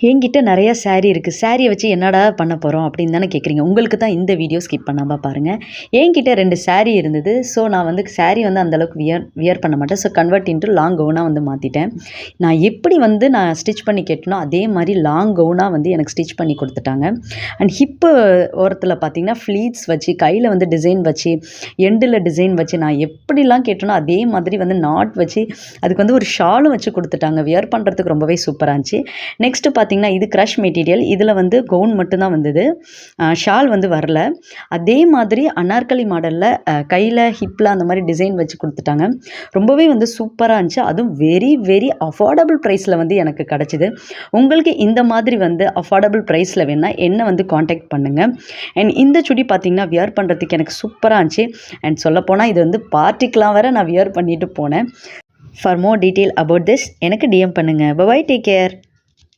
என்கிட்ட நிறைய சாரீ இருக்குது. சாரியை வச்சு என்னடா பண்ண போகிறோம் அப்படின்னு தானே கேட்குறீங்க. உங்களுக்கு தான் இந்த வீடியோ ஸ்கிப் பண்ணாமல் பாருங்கள். என்கிட்ட 2 சாரீ இருந்தது. ஸோ நான் வந்து சாரீ வந்து அந்தளவுக்கு வியர் பண்ண மாட்டேன். ஸோ கன்வெர்ட் இன்ட்டு லாங் கவுனாக வந்து மாற்றிட்டேன். நான் எப்படி வந்து நான் ஸ்டிச் பண்ணி கேட்டனோ அதே மாதிரி லாங் கவுனாக வந்து எனக்கு ஸ்டிச் பண்ணி கொடுத்துட்டாங்க. அண்ட் ஹிப்பு ஓரத்தில் பார்த்திங்கன்னா ஃப்ளீட்ஸ் வச்சு கையில் வந்து டிசைன் வச்சு எண்டில் டிசைன் வச்சு நான் எப்படிலாம் கேட்டனோ அதே மாதிரி வந்து நாட் வச்சு அதுக்கு வந்து ஒரு ஷாலும் வச்சு கொடுத்துட்டாங்க. வியர் பண்ணுறதுக்கு ரொம்பவே சூப்பராக இருந்துச்சு. நெக்ஸ்ட்டு பார்த்திங்கன்னா இது க்ரஷ் மெட்டீரியல். இதில் வந்து கவுன் மட்டும்தான் வந்தது, ஷால் வந்து வரல. அதே மாதிரி அனார்கலி மாடலில் கையில் ஹிப்பில் அந்த மாதிரி டிசைன் வச்சு கொடுத்துட்டாங்க. ரொம்பவே வந்து சூப்பராக இருந்துச்சு. அதுவும் வெரி வெரி அஃபோர்டபுள் ப்ரைஸில் வந்து எனக்கு கிடச்சிது. உங்களுக்கு இந்த மாதிரி வந்து அஃபோர்டபுள் ப்ரைஸில் வேணால் என்ன வந்து காண்டாக்ட் பண்ணுங்கள். அண்ட் இந்த சுடி பார்த்திங்கன்னா வியர் பண்ணுறதுக்கு எனக்கு சூப்பராக இருந்துச்சு. அண்ட் சொல்லப்போனால் இது வந்து பார்ட்டிக்கெலாம் வேறு நான் வியர் பண்ணிட்டு போனேன். For more detail about this எனக்கு டிஎம் பண்ணுங்கள். Bye, take care.